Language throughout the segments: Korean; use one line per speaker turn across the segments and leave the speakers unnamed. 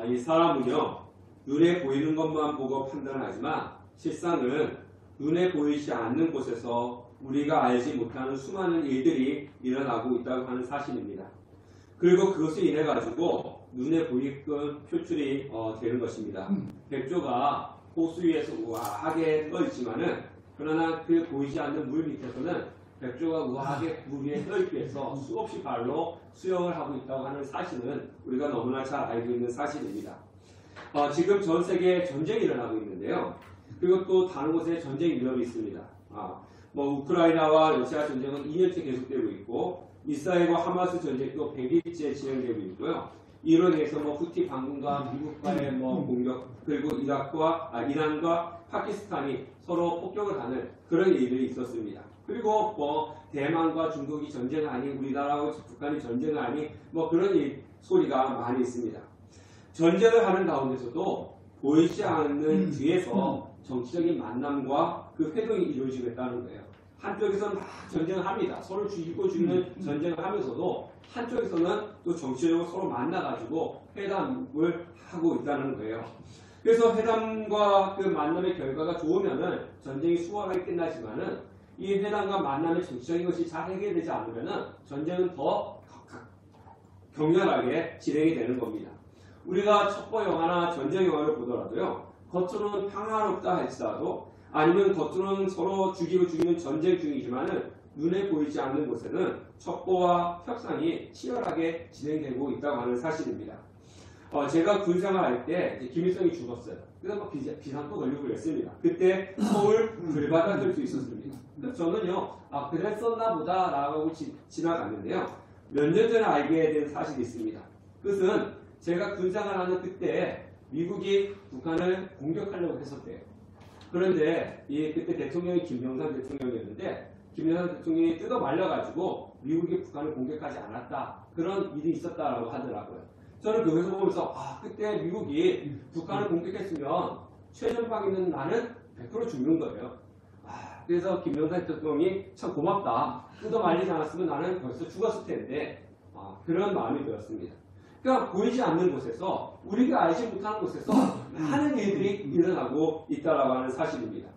이 사람은요, 눈에 보이는 것만 보고 판단하지만 실상은 눈에 보이지 않는 곳에서 우리가 알지 못하는 수많은 일들이 일어나고 있다고 하는 사실입니다. 그리고 그것을 인해 가지고 눈에 보이는 표출이 되는 것입니다. 백조가 호수 위에서 우아하게 떠 있지만은, 그러나 그 보이지 않는 물 밑에서는 백조가 우아하게 물 위에 떠 있기 위해서 수없이 발로 수영을 하고 있다고 하는 사실은 우리가 너무나 잘 알고 있는 사실입니다. 지금 전 세계에 전쟁이 일어나고 있는데요. 그리고 또 다른 곳에 전쟁 위협이 있습니다. 우크라이나와 러시아 전쟁은 2년째 계속되고 있고, 이스라엘과 하마스 전쟁도 100일째 진행되고 있고요. 이로 인해서 후티 반군과 미국과의 공격, 그리고 이란과 파키스탄이 서로 폭격을 하는 그런 일들이 있었습니다. 그리고 대만과 중국이 전쟁을 하니, 우리나라와 북한이 전쟁을 하니 그런 소리가 많이 있습니다. 전쟁을 하는 가운데서도 보이지 않는 뒤에서 정치적인 만남과 그 회동이 이루어지고 있다는 거예요. 한쪽에서는 막 전쟁을 합니다. 서로 죽이고 죽이는 전쟁을 하면서도 한쪽에서는 또 정치적으로 서로 만나가지고 회담을 하고 있다는 거예요. 그래서 회담과 그 만남의 결과가 좋으면은 전쟁이 수월하게 끝나지만은, 이 회담과 만남의 정치적인 것이 잘 해결되지 않으면은 전쟁은 더 격렬하게 진행이 되는 겁니다. 우리가 첩보 영화나 전쟁 영화를 보더라도요, 겉으로는 평화롭다 할지라도, 아니면 겉으로는 서로 죽이고 죽이는 전쟁 중이지만은 눈에 보이지 않는 곳에는 첩보와 협상이 치열하게 진행되고 있다고 하는 사실입니다. 제가 군생활 할 때 김일성이 죽었어요. 그래서 비상도 걸리고 그랬습니다. 그때 서울 불바다를 수 있었습니다. 그래서 저는요, 그랬었나 보다 라고 지나갔는데요. 몇 년 전에 알게 된 사실이 있습니다. 그것은 제가 군생활하는 그때 미국이 북한을 공격하려고 했었대요. 그런데 그때 대통령이 김영삼 대통령이었는데, 김영삼 대통령이 뜯어 말려가지고 미국이 북한을 공격하지 않았다, 그런 일이 있었다라고 하더라고요. 저는 그것을 보면서 그때 미국이 북한을 공격했으면 최전방에 있는 나는 100% 죽는 거예요. 그래서 김영삼 대통령이 참 고맙다, 뜯어 말리지 않았으면 나는 벌써 죽었을 텐데, 그런 마음이 들었습니다. 그러니까 보이지 않는 곳에서, 우리가 알지 못하는 곳에서 많은 일들이 일어나고 있다라고 하는 사실입니다.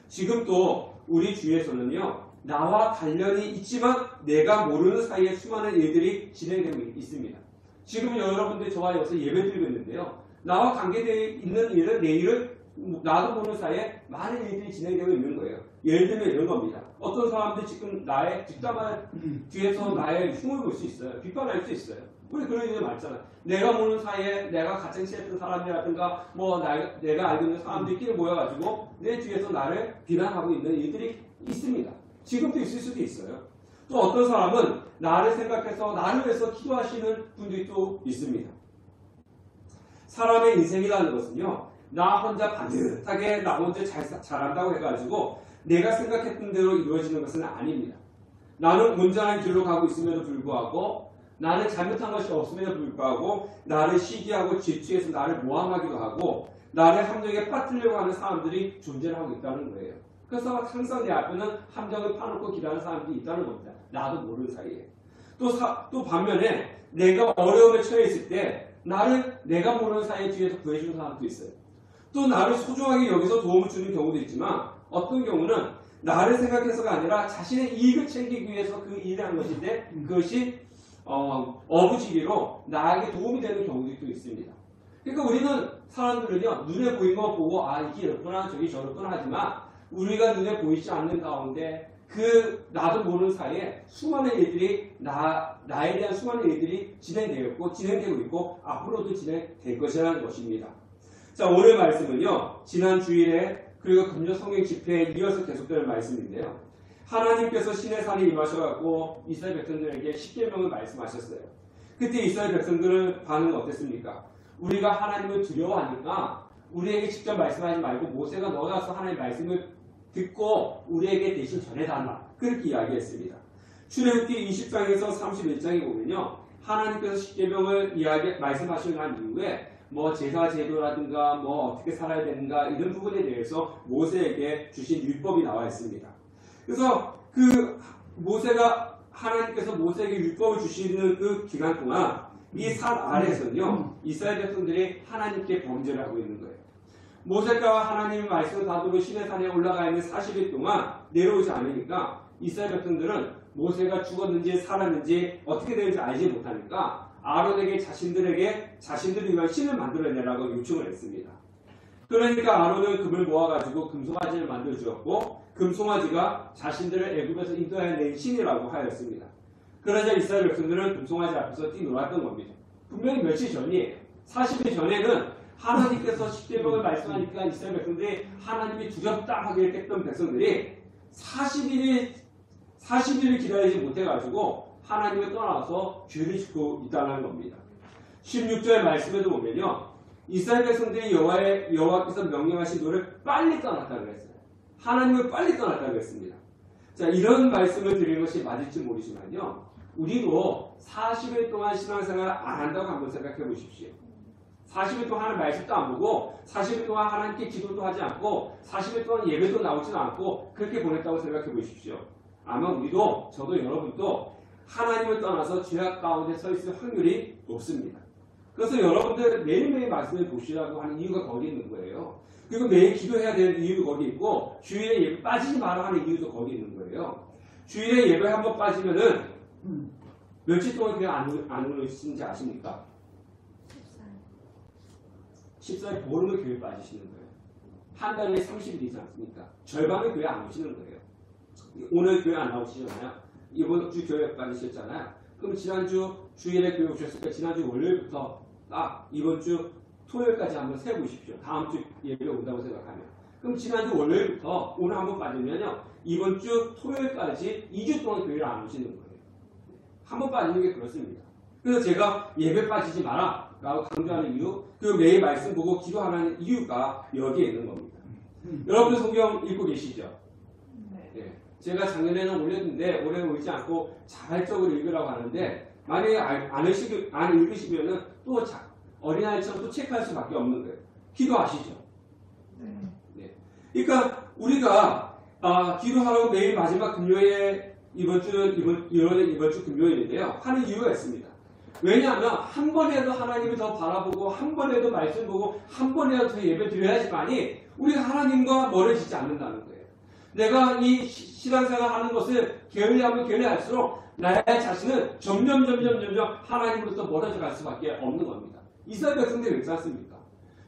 지금 또 우리 주위에서는요, 나와 관련이 있지만 내가 모르는 사이에 수많은 일들이 진행되고 있습니다. 지금 여러분들이 저와 여기서 예배드리고 있는데요, 나와 관계되어 있는 일을, 내 일을 나도 모르는 사이에 많은 일들이 진행되고 있는 거예요. 예를 들면 이런 겁니다. 어떤 사람들이 지금 나의 뒷담화 뒤에서 나의 흉을 볼 수 있어요. 비판할 수 있어요. 우리 그런 일이 많잖아요. 내가 모르는 사이에 내가 같은 시했던 사람이라든가 내가 알고 있는 사람들끼리 모여가지고 내 뒤에서 나를 비난하고 있는 일들이 있습니다. 지금도 있을 수도 있어요. 또 어떤 사람은 나를 생각해서 나를 위해서 기도하시는 분들이 또 있습니다. 사람의 인생이라는 것은요, 나 혼자 반듯하게 나 혼자 잘한다고 해가지고 내가 생각했던 대로 이루어지는 것은 아닙니다. 나는 온전한 길로 가고 있음에도 불구하고, 나는 잘못한 것이 없음에도 불구하고 나를 시기하고 질투해서 나를 모함하기도 하고 나를 함정에 빠뜨리려고 하는 사람들이 존재하고 있다는 거예요. 그래서 항상 내 앞에는 함정을 파놓고 기다리는 사람들이 있다는 겁니다. 나도 모르는 사이에. 또 반면에 내가 어려움에 처해 있을 때 내가 모르는 사이에 뒤에서 구해주는 사람도 있어요. 또 나를 소중하게 여기서 도움을 주는 경우도 있지만, 어떤 경우는 나를 생각해서가 아니라 자신의 이익을 챙기기 위해서 그 일을 한 것인데, 그것이 어부지리로 나에게 도움이 되는 경우도 있습니다. 그러니까 우리는, 사람들은요, 눈에 보이는 거 보고 이게 이렇구나 저기 저렇구나 하지만, 우리가 눈에 보이지 않는 가운데 나도 모르는 사이에 수많은 일들이 나에 대한 수많은 일들이 진행되고 있고 앞으로도 진행될 것이라는 것입니다. 자, 오늘 말씀은요, 지난 주일에 그리고 금요 성경 집회에 이어서 계속되는 말씀인데요, 하나님께서 시내 산에 임하셔갖고 이스라엘 백성들에게 십계명을 말씀하셨어요. 그때 이스라엘 백성들은 반응은 어땠습니까? 우리가 하나님을 두려워하니까 우리에게 직접 말씀하지 말고 모세가 너가서 하나님의 말씀을 듣고 우리에게 대신 전해달라, 그렇게 이야기했습니다. 출애굽기 20장에서 31장에 보면요, 하나님께서 십계명을 말씀하시고 난 이후에 제사 제도라든가 어떻게 살아야 되는가 이런 부분에 대해서 모세에게 주신 율법이 나와 있습니다. 그래서 하나님께서 모세에게 율법을 주시는 그 기간 동안 이 산 아래에서는요, 이스라엘 백성들이 하나님께 범죄를 하고 있는 거예요. 모세가 하나님의 말씀을 받으러 시내 산에 올라가 있는 40일 동안 내려오지 않으니까 이스라엘 백성들은 모세가 죽었는지 살았는지 어떻게 되는지 알지 못하니까 아론에게 자신들을 위한 신을 만들어내라고 요청을 했습니다. 그러니까 아론은 금을 모아가지고 금송아지를 만들어 주었고 금송아지가 자신들을 애굽에서 인도해낸 신이라고 하였습니다. 그러자 이스라엘 백성들은 금송아지 앞에서 뛰놀았던 겁니다. 분명히 며칠 전이에요. 40일 전에는 하나님께서 십계명을 말씀하니까 이스라엘 백성들이 하나님이 두렵다 하게 했던 백성들이 40일을 기다리지 못해가지고 하나님을 떠나서 죄를 짓고 있다는 겁니다. 16절 말씀에도 보면요, 이스라엘 백성들이 여호와께서 명령하신 도를 빨리 떠났다고 했어요. 하나님을 빨리 떠났다고 했습니다. 자, 이런 말씀을 드리는 것이 맞을지 모르지만요, 우리도 40일 동안 신앙생활을 안 한다고 한번 생각해 보십시오. 40일 동안 하나님 말씀도 안 보고 40일 동안 하나님께 기도도 하지 않고 40일 동안 예배도 나오지도 않고 그렇게 보냈다고 생각해 보십시오. 아마 우리도, 저도 여러분도 하나님을 떠나서 죄악 가운데 서 있을 확률이 높습니다. 그래서 여러분들 매일매일 말씀을 보시라고 하는 이유가 거기 있는 거예요. 그리고 매일 기도해야 되는 이유도 거기 있고 주일에 예배 빠지지 마라 하는 이유도 거기 있는 거예요. 주일에 예배 한번 빠지면은 며칠 동안 그냥 안 오시는지 아십니까? 14일 보름을 교회 빠지시는 거예요. 한 달에 30일이지 않습니까? 절반은 교회 안 오시는 거예요. 오늘 교회 안 나오시잖아요. 이번 주 교회 빠지셨잖아요. 그럼 지난주 주일에 교회 오셨으니까 지난주 월요일부터 딱 이번 주 토요일까지 한번 세보십시오. 다음 주 예배 온다고 생각하면. 그럼 지난주 월요일부터 오늘 한번 빠지면요, 이번 주 토요일까지 2주 동안 교회를 안 오시는 거예요. 한번 빠지는 게 그렇습니다. 그래서 제가 예배 빠지지 마라 라고 강조하는 이유, 그리고 매일 말씀 보고 기도하는 이유가 여기에 있는 겁니다. 여러분들 성경 읽고 계시죠? 네. 제가 작년에는 올렸는데 올해 올지 않고 자발적으로 읽으라고 하는데, 만약에 안 읽으시면은 또 어린아이처럼 또 체크할 수밖에 없는 거예요. 기도하시죠. 네. 그러니까 우리가 기도하라고 매일 마지막 금요일에 이번 주 금요일인데요, 하는 이유가 있습니다. 왜냐하면 한 번이라도 하나님을 더 바라보고 한 번이라도 말씀 보고 한 번이라도 더 예배 드려야지만이 우리가 하나님과 멀어지지 않는다는 거예요. 내가 이 신앙생활 하는 것을 게을리하면 게을리할수록 나의 자신은 점점 하나님으로부터 멀어져 갈 수밖에 없는 겁니다. 이스라엘 백성들이 괜찮습니까?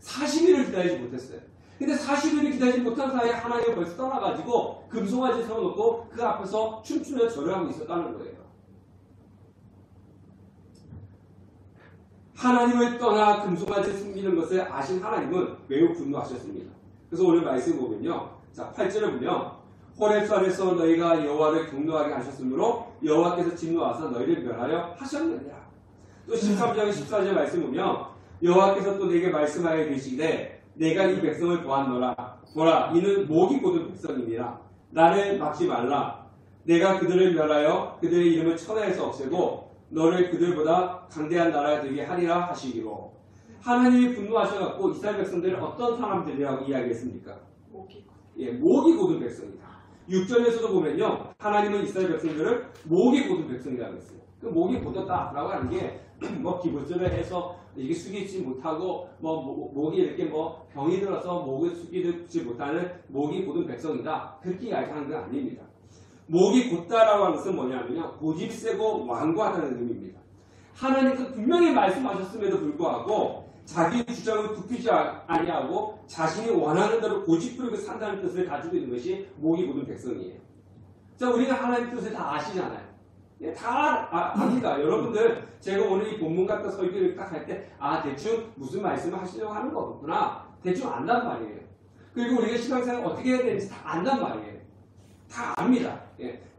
40일을 기다리지 못했어요. 근데 40일을 기다리지 못한 사이에 하나님을 벌써 떠나가지고 금송아지 세워놓고 그 앞에서 춤추며 절여하고 있었다는 거예요. 하나님을 떠나 금송아지를 숨기는 것을 아신 하나님은 매우 분노하셨습니다. 그래서 오늘 말씀 보면요, 자 8절에 보면 호렙산에서 너희가 여호와를 경노하게 하셨으므로 여호와께서 진노하사 너희를 멸하여 하셨느니라. 또 13장 14절 말씀 보면 여호와께서 또 내게 말씀하여 계시되 내가 이 백성을 보았노라. 보라, 이는 목이 곧은 백성이니라. 나를 막지 말라. 내가 그들을 멸하여 그들의 이름을 천하에서 없애고 너를 그들보다 강대한 나라가 되게 하리라 하시기로. 하나님이 분노하셔갖고 이스라엘 백성들은 어떤 사람들이라고 이야기했습니까? 목이 곧은 백성이다. 6절에서도 보면요, 하나님은 이스라엘 백성들을 목이 곧은 백성이라고 했어요. 그 목이 곧었다라고 하는 게 뭐 기부절을 해서 이게 숙이지 못하고 목이 이렇게 병이 들어서 목을 숙이지 못하는 목이 곧은 백성이다, 그렇게 이야기하는 건 아닙니다. 목이 곧다라고 하는 것은 뭐냐면요, 고집 세고 완고하다는 의미입니다. 하나님께서 분명히 말씀하셨음에도 불구하고 자기 주장을 굽히지 아니하고 자신이 원하는 대로 고집 부리고 산다는 뜻을 가지고 있는 것이 목이 곧은 백성이에요. 자, 우리가 하나님 뜻을 다 아시잖아요. 예, 다 압니다. 여러분들, 제가 오늘 이 본문 같은 설교를 딱 할 때 대충 무슨 말씀을 하시려고 하는 거구나, 대충 안단 말이에요. 그리고 우리가 신앙생활 어떻게 해야 되는지 다 안단 말이에요. 다 압니다.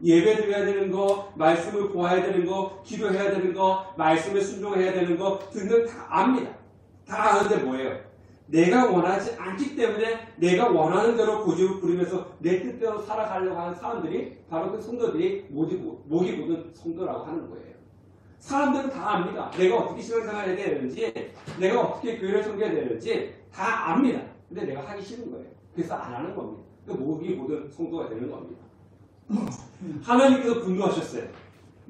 예배 드려야 되는 거, 말씀을 보아야 되는 거, 기도해야 되는 거, 말씀을 순종해야 되는 거 등등 다 압니다. 다 아는데 뭐예요? 내가 원하지 않기 때문에 내가 원하는 대로 고집을 부리면서 내 뜻대로 살아가려고 하는 사람들이 바로 그 성도들이 목이 곧은 성도라고 하는 거예요. 사람들은 다 압니다. 내가 어떻게 신앙생활을 해야 되는지, 내가 어떻게 교회를 섬겨야 되는지 다 압니다. 근데 내가 하기 싫은 거예요. 그래서 안 하는 겁니다. 그 목이 곧은 성도가 되는 겁니다. 하나님께서 분노하셨어요.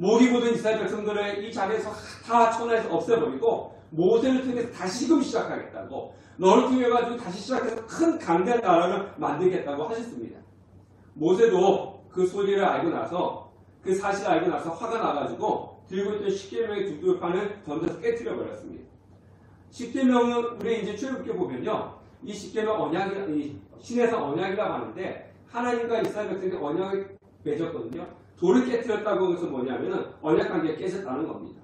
목이 보던 이스라엘 백성들을 이 자리에서 다 천하에서 없애버리고 모세를 통해서 다시금 시작하겠다고, 너를 통해 가지고 다시 시작해서 큰 강대한 나라를 만들겠다고 하셨습니다. 모세도 그 소리를 알고 나서, 그 사실을 알고 나서 화가 나가지고 들고 있던 십계명의 두들판을 던져서 깨뜨려 버렸습니다. 십계명은 우리 이제 출애굽기 보면요, 이 십계명 언약이, 이 신에서 언약이라고 하는데 하나님과 이스라엘 백성들이 언약을 맺었거든요. 돌을 깨뜨렸다고 해서 뭐냐면은 언약 관계가 깨졌다는 겁니다.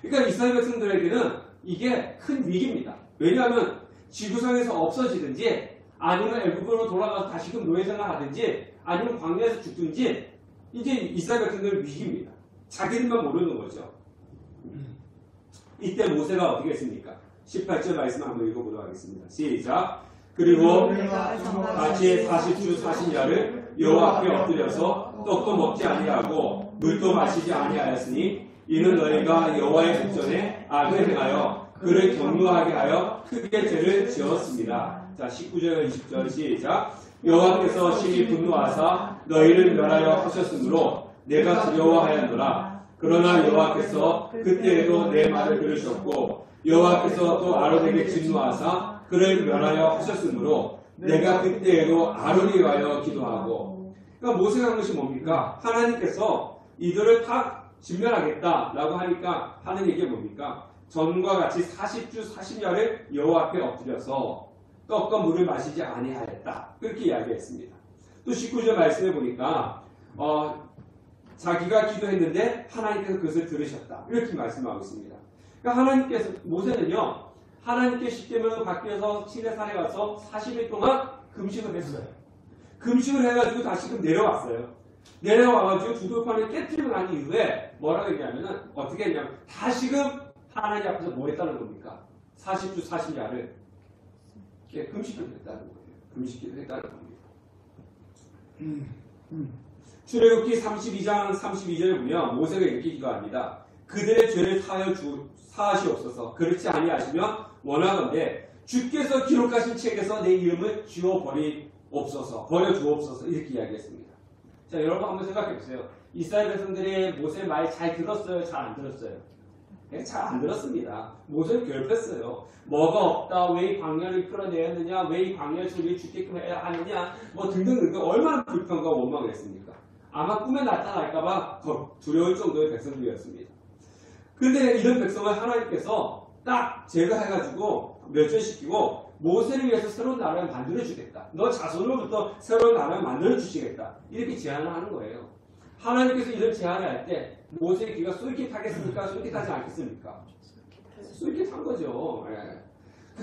그러니까 이스라엘 백성들에게는 이게 큰 위기입니다. 왜냐하면 지구상에서 없어지든지 아니면 애굽으로 돌아가서 다시금 노예생활 하든지 아니면 광야에서 죽든지 이제 이스라엘 백성들은 위기입니다. 자기들만 모르는 거죠. 이때 모세가 어떻게 했습니까? 18절 말씀 한번 읽어보도록 하겠습니다. 시작. 그리고 같이 40주 40야를 여호와 앞에 엎드려서 떡도 먹지 아니하고 물도 마시지 아니하였으니 이는 너희가 여호와의 목전에 악을 행하여 그를 경노하게 하여 크게 죄를 지었습니다. 자, 19절 20절 시작. 여호와께서 심히 분노하사 너희를 멸하여 하셨으므로 내가 두려워하였노라. 그러나 여호와께서 그때에도 내 말을 들으셨고 여호와께서 또 아론에게 진노하사 그를 멸하여 하셨으므로 내가 그때에도 아론이 위하여 기도하고. 그러니까 모세가 한 것이 뭡니까? 하나님께서 이들을 다 진멸하겠다라고 하니까 하는 얘기가 뭡니까? 전과 같이 40주 40야를 여호와 앞에 엎드려서 떡과 물을 마시지 아니하였다. 그렇게 이야기했습니다. 또 19절 말씀해 보니까 자기가 기도했는데 하나님께서 그것을 들으셨다. 이렇게 말씀하고 있습니다. 그러니까 하나님께서, 모세는요, 하나님께 십계명을 받기 위해서 시내산에 가서 40일 동안 금식을 했어요. 금식을 해가지고 다시금 내려왔어요. 내려와가지고 두들판을 깨뜨리고 난 이후에 뭐라고 했냐면은, 어떻게 했냐면, 다시금 하나님 앞에서 뭐 했다는 겁니까? 40주 40야를 금식기도 했다는 거예요. 금식기도 했다는 겁니다. 출애굽기 32장 32절에 보면 모세가 이렇게 기도합니다. 그들의 죄를 사하시옵소서. 그렇지 아니하시면 원하건대 주께서 기록하신 책에서 내 이름을 지워버리옵소서. 버려주옵소서. 이렇게 이야기했습니다. 자, 여러분 한번 생각해 보세요. 이스라엘 백성들이 모세의 말 잘 들었어요? 잘 안 들었어요? 잘 안 들었습니다. 모세를 괴롭혔어요. 뭐가 없다, 왜 이 광야를 끌어내었느냐, 왜 이 광야에서 우리 죽게끔 해야 하느냐, 뭐 등등 얼마나 불평과 원망을 했습니까? 아마 꿈에 나타날까봐 두려울 정도의 백성들이었습니다. 그런데 이런 백성을 하나님께서 딱 제거해가지고 멸절시키고 모세를 위해서 새로운 나라를 만들어주겠다. 너 자손으로부터 새로운 나라를 만들어주시겠다. 이렇게 제안을 하는 거예요. 하나님께서 이런 제안을 할 때 모세의 귀가 쏠깃하겠습니까? 쏠깃하지 않겠습니까? 쏠깃한 거죠. 예.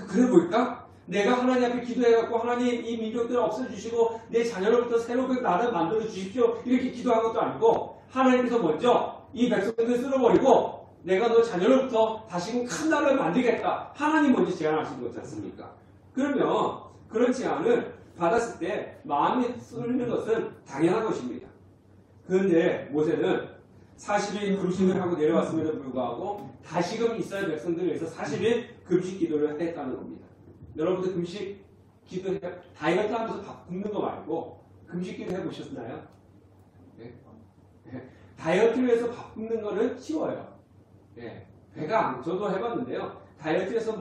그래 볼까? 내가 하나님 앞에 기도해갖고 하나님 이 민족들을 없애주시고 내 자녀로부터 새로운 나라를 만들어 주십시오. 이렇게 기도한 것도 아니고 하나님께서 먼저 이 백성들을 쓸어버리고 내가 너 자녀로부터 다시금 큰 나라를 만들겠다. 하나님 먼저 제안하신 거지 않습니까? 그러면 그런 제안을 받았을 때 마음이 쏠리는 것은 당연한 것입니다. 그런데 모세는 40일 금식을 하고 내려왔음에도 불구하고 다시금 이스라엘 백성들을 위해서 40일 금식 기도를 했다는 겁니다. 여러분들 금식 기도 다이어트 하면서 밥 굶는 거 말고 금식 기도 해보셨나요? 네? 네. 다이어트를 위해서 밥 굶는 거는 쉬워요. 네. 저도 해봤는데요. 다이어트에서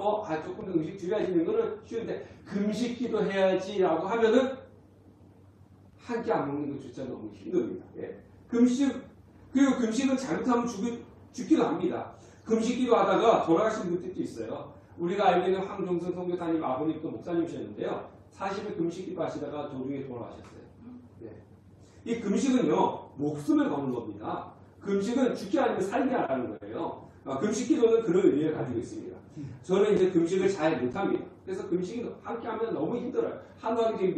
조금 더 음식 줄여지는 거는 쉬운데 금식 기도 해야지라고 하면은 한 끼 안 먹는 것조차 너무 힘듭니다. 예. 그리고 금식은 잘못하면 죽기도 합니다. 금식 기도하다가 돌아가신 분들도 있어요. 우리가 알고 있는 황종선 선교사님 아버님도 목사님이셨는데요. 40일 금식 기도하시다가 도중에 돌아가셨어요. 예. 이 금식은요, 목숨을 거는 겁니다. 금식은 죽기 아니면 살기 하라는 거예요. 금식 기도는 그런 의미를 가지고 있습니다. 저는 이제 금식을 잘 못합니다. 그래서 금식이 함께 하면 너무 힘들어요. 한동안 지금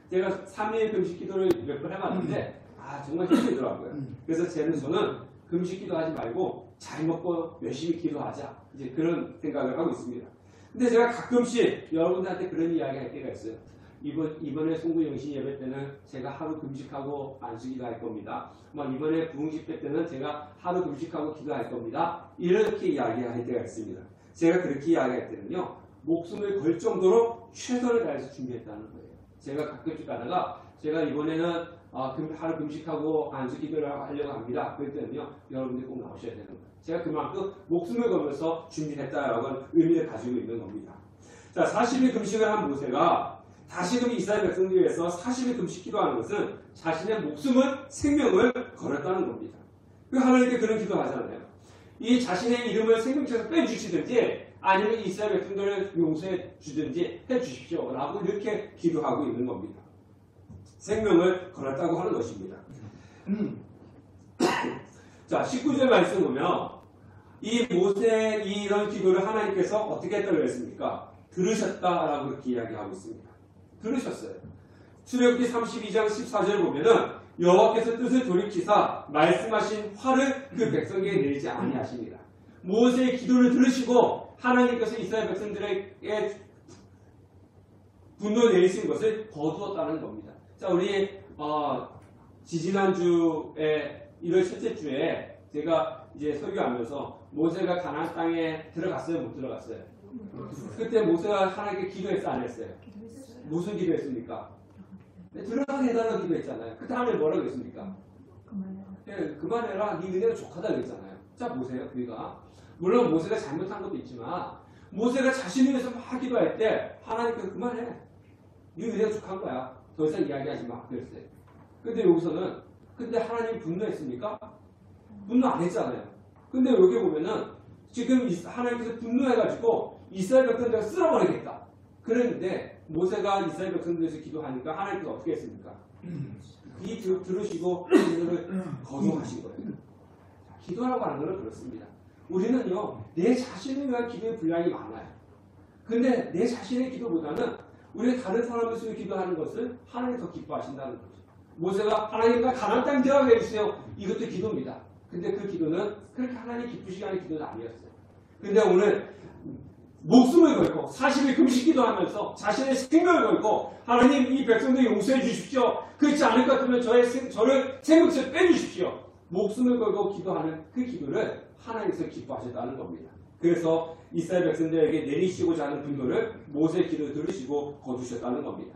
제가 3일 금식 기도를 몇 번 해봤는데, 정말 힘들더라고요. 그래서 저는 금식 기도하지 말고 잘 먹고 열심히 기도하자. 이제 그런 생각을 하고 있습니다. 근데 제가 가끔씩 여러분들한테 그런 이야기 할 때가 있어요. 이번에 송구 영신 예배 때는 제가 하루 금식하고 안수 기도할 겁니다. 이번에 부흥 집회 때는 제가 하루 금식하고 기도할 겁니다. 이렇게 이야기할 때가 있습니다. 제가 그렇게 이야기할 때는요, 목숨을 걸 정도로 최선을 다해서 준비했다는 거예요. 제가 가끔씩 가다가 제가 이번에는 하루 금식하고 안수 기도를 하려고 합니다. 그랬더니요, 여러분들이 꼭 나오셔야 되는 거예요. 제가 그만큼 목숨을 걸면서 준비했다라고 의미를 가지고 있는 겁니다. 자, 40일 금식을 한 모세가 다시금 이스라엘 백성들 위해서 40일 금식 기도하는 것은 자신의 목숨을, 생명을 걸었다는 겁니다. 그 하나님께 그런 기도하잖아요. 이 자신의 이름을 생명책에서 빼주시든지 아니면 이스라엘 백성들을 용서해 주든지 해 주십시오 라고 이렇게 기도하고 있는 겁니다. 생명을 걸었다고 하는 것입니다. 자, 19절 말씀 보면 이 모세의 이런 기도를 하나님께서 어떻게 했다고 했습니까? 들으셨다라고 그렇게 이야기하고 있습니다. 들으셨어요. 출애굽기 32장 14절 보면은 여호와께서 뜻을 돌이키사 말씀하신 화를 그 백성에게 내리지 아니하십니다. 모세의 기도를 들으시고 하나님께서 이스라엘 백성들에게 분노를 내리신 것을 거두었다는 겁니다. 자, 우리 지지난주에 1월 첫째 주에 제가 이제 설교하면서 모세가 가나안 땅에 들어갔어요, 못 들어갔어요? 그때 모세가 하나님께 기도했어, 안 했어요? 무슨 기도했습니까? 들어가게 해달라고 기도했잖아요. 그때 하나님 뭐라고 했습니까? 그만해라. 네 은혜가 족하다 그랬잖아요. 자, 보세요. 우리가 물론 모세가 잘못한 것도 있지만 모세가 자신을 위해서 막 기도할 때 하나님께서 그만해. 네 은혜가 족한 거야. 더 이상 이야기하지 마. 그랬어요. 근데 여기서는 근데 하나님이 분노했습니까? 분노 안 했잖아요. 근데 여기 보면은 지금 하나님께서 분노해가지고 이스라엘 백성들을 쓸어버리겠다. 그랬는데 모세가 이스라엘 백성들에서 기도하니까 하나님께서 어떻게 했습니까? 이 들으시고 기도를 거두하신 거예요. 자, 기도라고 하는 것은 그렇습니다. 우리는요, 내 자신을 위한 기도의 분량이 많아요. 근데 내 자신의 기도보다는 우리가 다른 사람을 위해 기도하는 것을 하나님이 더 기뻐하신다는 거죠. 모세가 하나님과 가나안 땅 들어가게 해주세요. 이것도 기도입니다. 근데 그 기도는 그렇게 하나님 기쁘시게 하는 기도는 아니었어요. 근데 오늘 목숨을 걸고 40일 금식 기도하면서 자신의 생명을 걸고 하나님 이 백성들 용서해 주십시오. 그렇지 않을 것 같으면 저를 생명에서 빼주십시오. 목숨을 걸고 기도하는 그 기도를 하나님께서 기뻐하셨다는 겁니다. 그래서 이스라엘 백성들에게 내리시고자 하는 분노를 모세의 기도를 들으시고 거두셨다는 겁니다.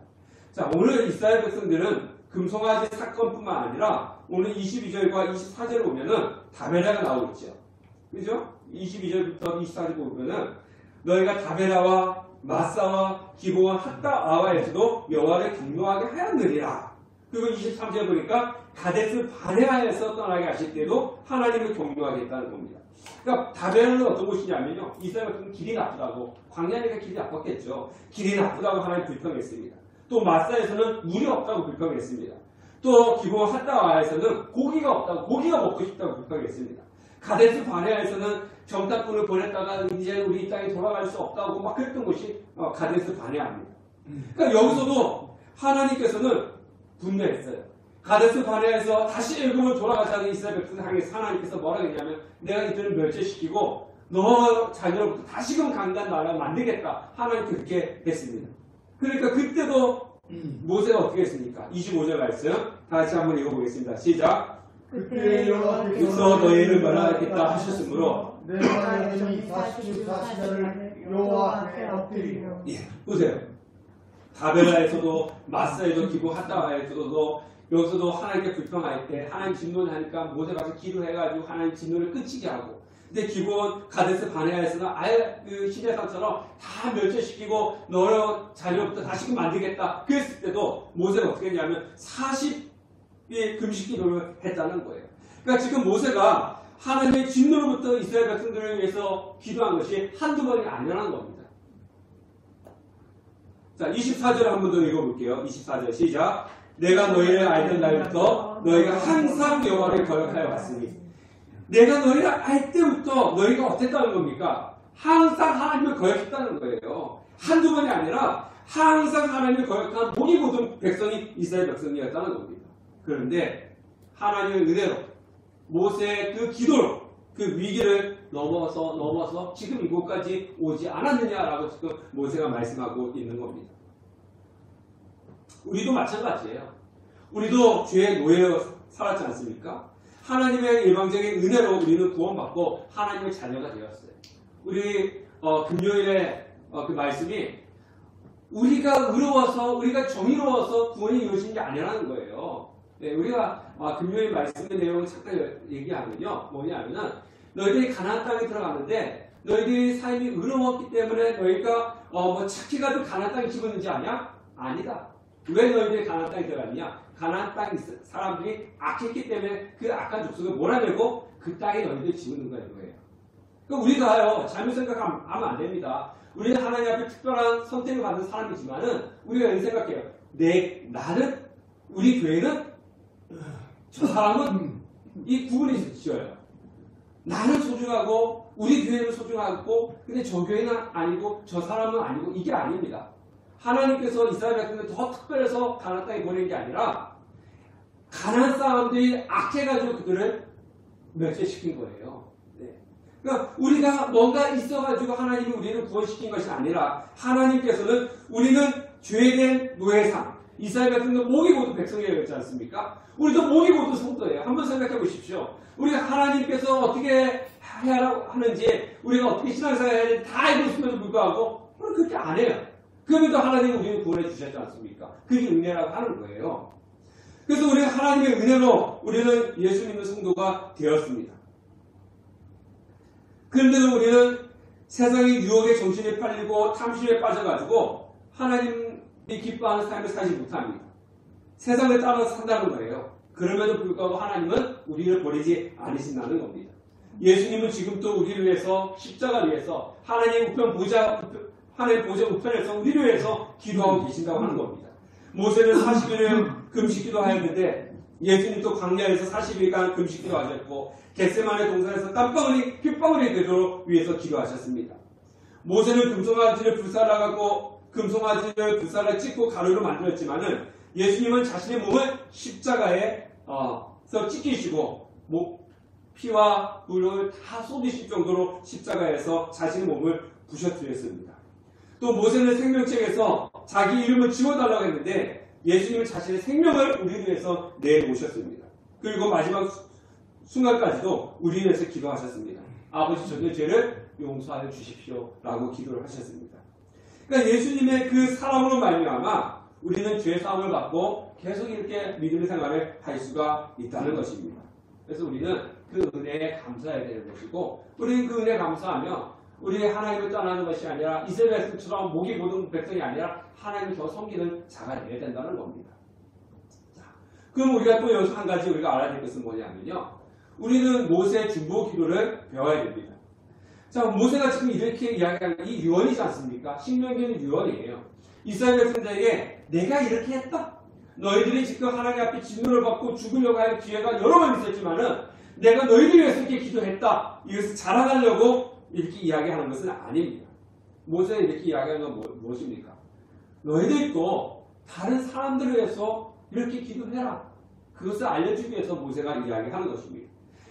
자, 오늘 이스라엘 백성들은 금송아지 사건뿐만 아니라 오늘 22절과 24절을 보면은 다베라가 나오고 있죠. 그죠? 22절부터 24절 보면은 너희가 다베라와 마사와 기브온 핫다아와에서도 여호와를 경노하게 하였느니라. 그리고 23절 보니까 가데스 바네아에서 떠나게 하실 때도 하나님을 경노하겠다는 겁니다. 그러니까 다베라는 어떤 곳이냐면요, 이스라엘 같은 길이 나쁘다고, 광야니까 길이 나빴겠죠. 길이 나쁘다고 하나님 불평했습니다. 또 마사에서는 물이 없다고 불평했습니다. 또 기브온 핫다아와에서는 고기가 없다고, 고기가 먹고 싶다고 불평했습니다. 가데스 바네아에서는 정탐꾼을 보냈다가 이제 우리 땅에 돌아갈 수 없다고 막 그랬던 곳이 가데스 바네아입니다. 그러니까 여기서도 하나님께서는 분노했어요. 가데스 바네아에서 다시 애굽으로 돌아가자는 이스라엘 백성을 향해서 하나님께서 뭐라고 했냐면 내가 이들을 멸절시키고 너 자녀로부터 다시금 강간 나라를 만들겠다. 하나님 그렇게 했습니다. 그러니까 그때도 모세가 어떻게 했습니까? 25절 말씀 다 같이 한번 읽어보겠습니다. 시작.
그때
여호와께서 너희를 멸하겠다 하셨으므로
내가 여전히 40일을 여호와 앞에 엎드리며.
예, 보세요. 다베라에서도 마사에도 기브 핫다와에서도 여기서도 하나님께 불평할 때 하나님 진노를 하니까 모세가 가서 기도해가지고 하나님 진노를 끝이게 하고, 근데 기본 가데스 바네아에서는 아예 그 시내산처럼 다 멸절시키고 너를 자녀부터 다시금 만들겠다 그랬을 때도 모세가 어떻게 했냐면 40일 금식 기도를 했다는 거예요. 그러니까 지금 모세가 하나님의 진노로부터 이스라엘 백성들을 위해서 기도한 것이 한두 번이 아니라는 겁니다. 자, 24절 한 번 더 읽어볼게요. 24절 시작. 내가 너희를 알던 날부터 너희가 항상 여호와를 거역하여 왔으니. 내가 너희를 알 때부터 너희가 어땠다는 겁니까? 항상 하나님을 거역했다는 거예요. 한두 번이 아니라 항상 하나님을 거역한 목이 모든 백성이 이스라엘 백성이었다는 겁니다. 그런데 하나님의 은혜로 모세의 그 기도로 그 위기를 넘어서 지금 이곳까지 오지 않았느냐라고 지금 모세가 말씀하고 있는 겁니다. 우리도 마찬가지예요. 우리도 죄의 노예로 살았지 않습니까? 하나님의 일방적인 은혜로 우리는 구원받고 하나님의 자녀가 되었어요. 우리 금요일에 그 말씀이 우리가 의로워서 우리가 정의로워서 구원이 이루어진 게 아니라는 거예요. 네, 우리가 금요일 말씀의 내용을 잠깐 얘기하면요. 뭐냐면은 너희들이 가나안 땅에 들어갔는데 너희들이 삶이 의로웠기 때문에 너희가 착히 가도 가나안 땅에 집었는지 아냐? 아니다. 왜 너희들이 가나안 땅에 들어갔냐? 가나안 땅 사람들이 악했기 때문에 그 악한 족속을 몰아내고 그 땅에 너희들이 집는 거예요. 그러니까 우리가요 잘못 생각하면 안 됩니다. 우리는 하나님 앞에 특별한 선택을 받는 사람이지만은 우리가 이렇게 생각해요. 나는 우리 교회는 저 사람은 이 구분이 지어요. 나는 소중하고 우리 교회는 소중하고 근데 저 교회는 아니고 저 사람은 아니고 이게 아닙니다. 하나님께서 이스라엘 백성들 더 특별해서 가나안 땅에 보낸 게 아니라 가나안 사람들이 악해가지고 그들을 멸절시킨 거예요. 네. 그러니까 우리가 뭔가 있어가지고 하나님이 우리를 구원시킨 것이 아니라 하나님께서는 우리는 죄된 노예상 이스라엘 백성들 목이 모두 백성이라고 했지 않습니까? 우리도 목이 모두 성도예요. 한번 생각해 보십시오. 우리가 하나님께서 어떻게 해야 하는지 우리가 어떻게 신앙생활 해야 되는지 다 알고 있음에도 불구하고 우리는 그렇게 안 해요. 그럼에도 하나님은 우리를 구원해 주셨지 않습니까? 그게 은혜라고 하는 거예요. 그래서 우리가 하나님의 은혜로 우리는 예수님의 성도가 되었습니다. 그런데도 우리는 세상의 유혹에 정신이 팔리고 탐심에 빠져가지고 하나님이 기뻐하는 삶을 살지 못합니다. 세상을 따라서 산다는 거예요. 그럼에도 불구하고 하나님은 우리를 버리지 않으신다는 겁니다. 예수님은 지금도 우리를 위해서 십자가를 위해서 하나님 보좌 우편에서 우리를 위해서 기도하고 계신다고 하는 겁니다. 모세는 40일을 금식기도 하였는데 예수님도 광야에서 40일간 금식기도 하셨고 겟세마네 동산에서 땀방울이 핏방울이 되도록 위해서 기도하셨습니다. 모세는 금송아지를 불살라 찍고 가루로 만들었지만은 예수님은 자신의 몸을 십자가에서 찢기시고 피와 물을 다 쏟으실 정도로 십자가에서 자신의 몸을 부셔뜨렸습니다. 또 모세는 생명책에서 자기 이름을 지워달라고 했는데 예수님은 자신의 생명을 우리를 위해서 내놓으셨습니다. 그리고 마지막 순간까지도 우리를 위해서 기도하셨습니다. 아버지 저들의 죄를 용서하여 주십시오 라고 기도를 하셨습니다. 그러니까 예수님의 그 사랑으로 말미암아 우리는 죄 사함을 받고 계속 이렇게 믿음의 생활을 할 수가 있다는 것입니다. 그래서 우리는 그 은혜에 감사해야 되는 것이고 우리는 그 은혜에 감사하며 우리 하나님을 떠나는 것이 아니라 이스라엘 백성처럼 목이 모든 백성이 아니라 하나님을 더 섬기는 자가 되어야 된다는 겁니다. 자, 그럼 우리가 또 여기서 한 가지 우리가 알아야 될 것은 뭐냐면요. 우리는 모세의 중보 기도를 배워야 됩니다. 자, 모세가 지금 이렇게 이야기하는 이 유언이지 않습니까? 신명기는 유언이에요. 이스라엘 백성들에게 내가 이렇게 했다. 너희들이 지금 하나님 앞에 진노를 받고 죽으려고 할 기회가 여러 번 있었지만은 내가 너희들을 위해서 이렇게 기도했다. 이것을 자랑하려고 이렇게 이야기하는 것은 아닙니다. 모세는 이렇게 이야기하는 건 무엇입니까? 너희들도 다른 사람들을 위해서 이렇게 기도해라. 그것을 알려주기 위해서 모세가 이야기하는 것입니다.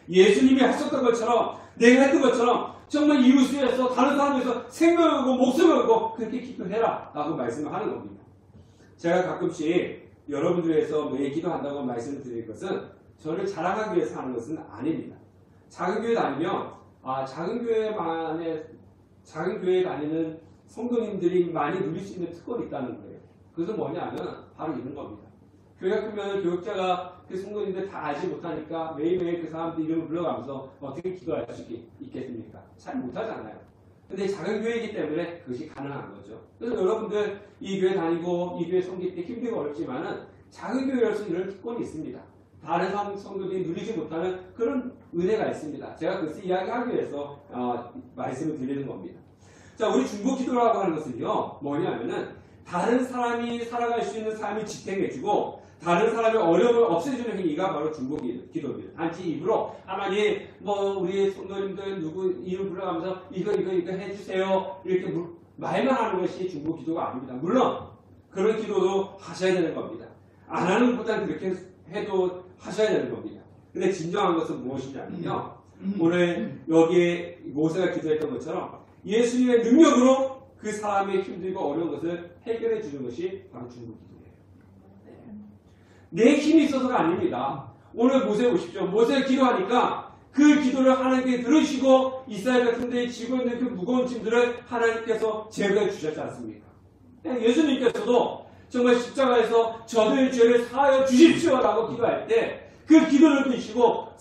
예수님이 하셨던 것처럼 내가 했던 것처럼 정말 이웃을 위해서 다른 사람을 위해서 생명을 걸고 목숨을 걸고 그렇게 기도해라 라고 말씀을 하는 겁니다. 제가 가끔씩 여러분들 위해서 매일 기도한다고 말씀을 드릴 것은 저를 자랑하기 위해서 하는 것은 아닙니다. 작은 교회 다니면 작은 교회에 다니는 성도님들이 많이 누릴 수 있는 특권이 있다는 거예요. 그것은 뭐냐면 바로 이런 겁니다. 교회가 크면 교역자가 그 성도님들 다 알지 못하니까 매일매일 그 사람들 이름을 불러가면서 어떻게 기도할 수 있겠습니까? 잘 못하잖아요. 근데 작은 교회이기 때문에 그것이 가능한 거죠. 그래서 여러분들 이 교회 다니고 이 교회 섬길 때 힘들고 어렵지만은 작은 교회로서 이런 특권이 있습니다. 다른 성도들이 누리지 못하는 그런 은혜가 있습니다. 제가 그것을 이야기하기 위해서 말씀을 드리는 겁니다. 자, 우리 중보 기도라고 하는 것은요, 뭐냐면은 다른 사람이 살아갈 수 있는 삶을 지탱해주고 다른 사람의 어려움을 없애주는 행위가 바로 중보 기도입니다. 단지 입으로 하나님 우리 성도님들 누구 이름 불러가면서 이거 해주세요 이렇게 말만 하는 것이 중보 기도가 아닙니다. 물론 그런 기도도 하셔야 되는 겁니다. 안 하는 것보다는 그렇게 해도 하셔야 되는 겁니다. 근데 진정한 것은 무엇이냐면요. 오늘 여기에 모세가 기도했던 것처럼 예수님의 능력으로 그 사람의 힘들고 어려운 것을 해결해 주는 것이 바로 중보 기도예요. 내 힘이 있어서가 아닙니다. 오늘 모세 보십시오. 모세가 기도하니까 그 기도를 하나님께 들으시고 이스라엘 백성들이 지고 있는 그 무거운 짐들을 하나님께서 제거해 주셨지 않습니까? 예수님께서도 정말 십자가에서 저들의 죄를 사하여 주십시오라고 기도할 때 그 기도를 드시고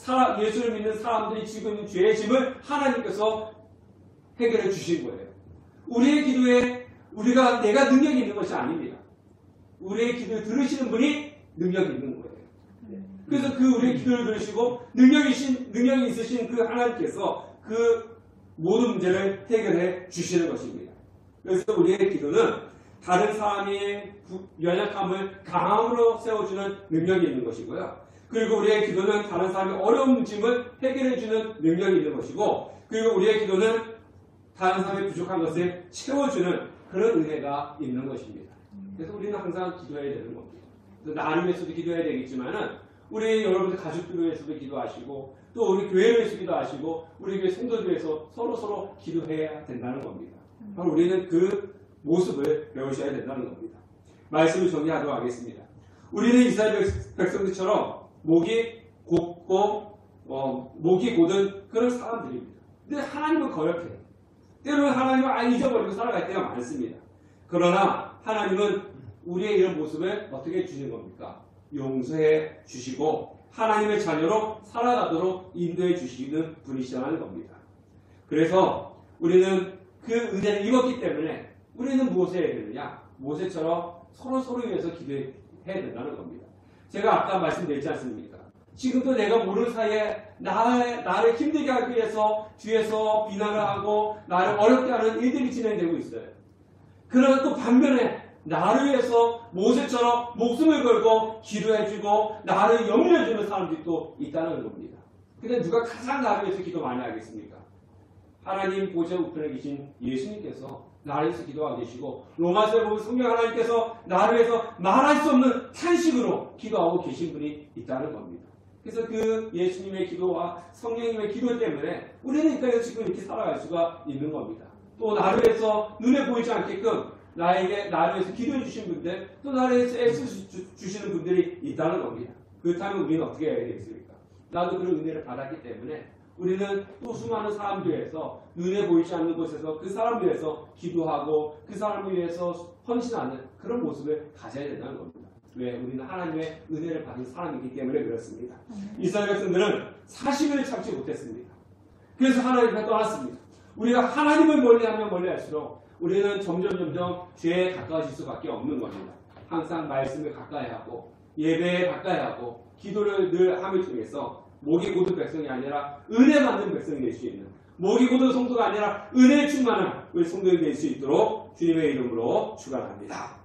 예수를 믿는 사람들이 지고 있는 죄의 짐을 하나님께서 해결해 주신 거예요. 우리의 기도에 내가 능력이 있는 것이 아닙니다. 우리의 기도를 들으시는 분이 능력이 있는 거예요. 그래서 그 우리의 기도를 들으시고 능력이 있으신 그 하나님께서 그 모든 문제를 해결해 주시는 것입니다. 그래서 우리의 기도는 다른 사람의 연약함을 강함으로 세워주는 능력이 있는 것이고요. 그리고 우리의 기도는 다른 사람의 어려운 짐을 해결해주는 능력이 있는 것이고, 그리고 우리의 기도는 다른 사람의 부족한 것을 채워주는 그런 은혜가 있는 것입니다. 그래서 우리는 항상 기도해야 되는 겁니다. 나를 위해서도 기도해야 되겠지만은 우리 여러분들 가족들 위해서도 기도하시고 또 우리 교회를 위해서 기도하시고 우리 교회 성도들 위해서 서로 기도해야 된다는 겁니다. 바로 우리는 그 모습을 배우셔야 된다는 겁니다. 말씀을 정리하도록 하겠습니다. 우리는 이스라엘 백성들처럼 목이 곧고 목이 곧은 그런 사람들입니다. 근데 하나님은 거역해요. 때로는 하나님을 잊어버리고 살아갈 때가 많습니다. 그러나 하나님은 우리의 이런 모습을 어떻게 해주시는 겁니까? 용서해 주시고 하나님의 자녀로 살아가도록 인도해 주시는 분이시라는 겁니다. 그래서 우리는 그 은혜를 입었기 때문에 우리는 무엇을 해야 되느냐? 모세처럼 서로 위해서 기도해야 된다는 겁니다. 제가 아까 말씀드렸지 않습니까? 지금도 내가 모르는 사이에 나를 힘들게 하기 위해서 뒤에서 비난을 하고 나를 어렵게 하는 일들이 진행되고 있어요. 그러나 또 반면에 나를 위해서 모세처럼 목숨을 걸고 기도해주고 나를 염려해주는 사람들이 또 있다는 겁니다. 근데 누가 가장 나를 위해서 기도 많이 하겠습니까? 하나님 보좌 우편에 계신 예수님께서 나를 위해서 기도하고 계시고 로마서에 보면 성경 하나님께서 나를 위해서 말할 수 없는 탄식으로 기도하고 계신 분이 있다는 겁니다. 그래서 그 예수님의 기도와 성령님의 기도 때문에 우리는 이 땅에서 지금 이렇게 살아갈 수가 있는 겁니다. 또 나를 위해서 눈에 보이지 않게끔 나를 위해서 기도해 주신 분들, 또 나를 위해서 애쓰시는 분들이 있다는 겁니다. 그렇다면 우리는 어떻게 해야 되겠습니까? 나도 그런 은혜를 받았기 때문에 우리는 또 수많은 사람들 위해서 눈에 보이지 않는 곳에서 그 사람을 위해서 기도하고 그 사람을 위해서 헌신하는 그런 모습을 가져야 된다는 겁니다. 왜? 우리는 하나님의 은혜를 받은 사람이기 때문에 그렇습니다. 이스라엘 백성들은 40일을 참지 못했습니다. 그래서 하나님을 떠났습니다. 우리가 하나님을 멀리하면 멀리할수록 우리는 점점 죄에 가까워질 수밖에 없는 겁니다. 항상 말씀을 가까이 하고 예배에 가까이 하고 기도를 늘 함을 통해서 목이 곧은 백성이 아니라 은혜 받는 백성이 될 수 있는, 목이 곧은 성도가 아니라 은혜에 충만한 우리 성도들이 될 수 있도록 주님의 이름으로 축원합니다.